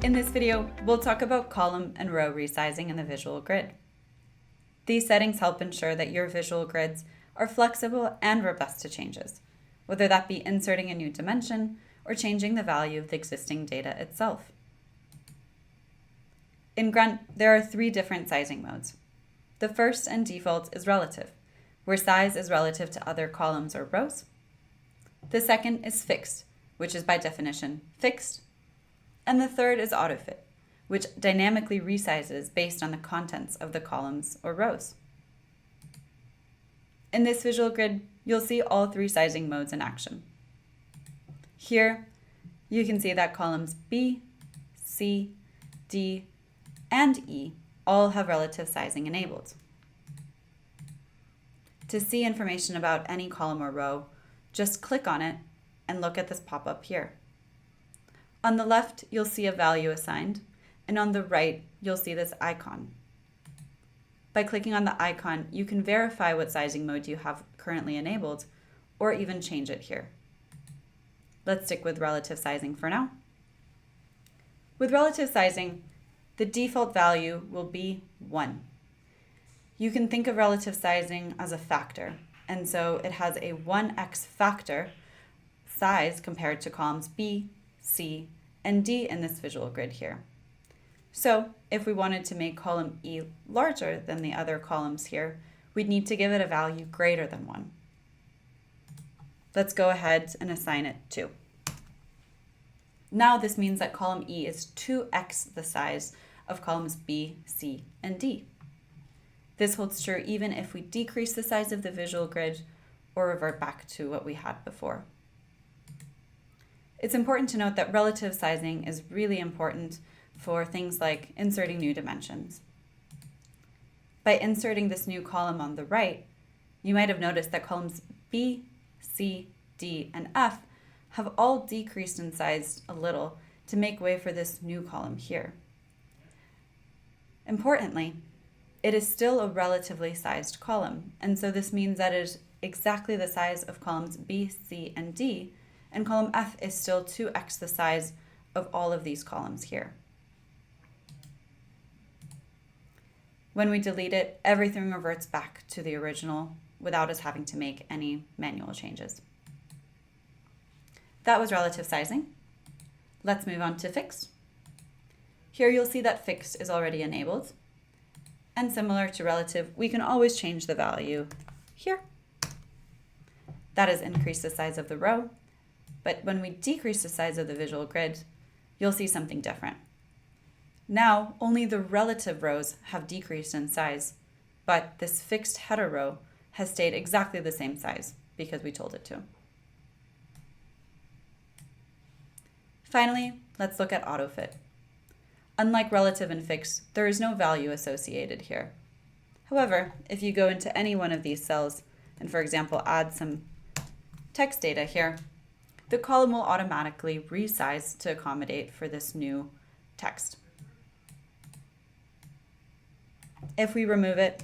In this video, we'll talk about column and row resizing in the visual grid. These settings help ensure that your visual grids are flexible and robust to changes, whether that be inserting a new dimension or changing the value of the existing data itself. In Grunt, there are 3 different sizing modes. The first and default is relative, where size is relative to other columns or rows. The second is fixed, which is by definition fixed. And the third is autofit, which dynamically resizes based on the contents of the columns or rows. In this visual grid, you'll see all 3 sizing modes in action. Here, you can see that columns B, C, D, and E all have relative sizing enabled. To see information about any column or row, just click on it and look at this pop-up here. On the left, you'll see a value assigned, and on the right, you'll see this icon. By clicking on the icon, you can verify what sizing mode you have currently enabled, or even change it here. Let's stick with relative sizing for now. With relative sizing, the default value will be 1. You can think of relative sizing as a factor, and so it has a 1x factor size compared to columns B, C, and D in this visual grid here. So if we wanted to make column E larger than the other columns here, we'd need to give it a value greater than 1. Let's go ahead and assign it 2. Now this means that column E is 2x the size of columns B, C, and D. This holds true even if we decrease the size of the visual grid or revert back to what we had before. It's important to note that relative sizing is really important for things like inserting new dimensions. By inserting this new column on the right, you might have noticed that columns B, C, D, and F have all decreased in size a little to make way for this new column here. Importantly, it is still a relatively sized column, and so this means that it is exactly the size of columns B, C, and D, and column F is still 2x the size of all of these columns here. When we delete it, everything reverts back to the original without us having to make any manual changes. That was relative sizing. Let's move on to fixed. Here you'll see that fixed is already enabled. And similar to relative, we can always change the value here. That has increased the size of the row. But when we decrease the size of the visual grid, you'll see something different. Now, only the relative rows have decreased in size, but this fixed header row has stayed exactly the same size because we told it to. Finally, let's look at autofit. Unlike relative and fixed, there is no value associated here. However, if you go into any one of these cells and, for example, add some text data here, the column will automatically resize to accommodate for this new text. If we remove it,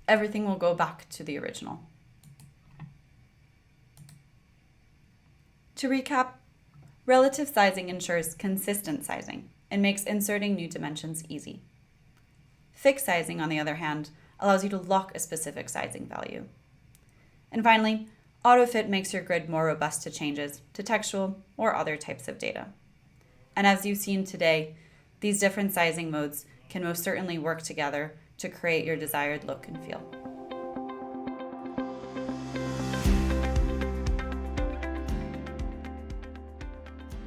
everything will go back to the original. To recap, relative sizing ensures consistent sizing and makes inserting new dimensions easy. Fixed sizing, on the other hand, allows you to lock a specific sizing value. And finally, autofit makes your grid more robust to changes to textual or other types of data. And as you've seen today, these different sizing modes can most certainly work together to create your desired look and feel.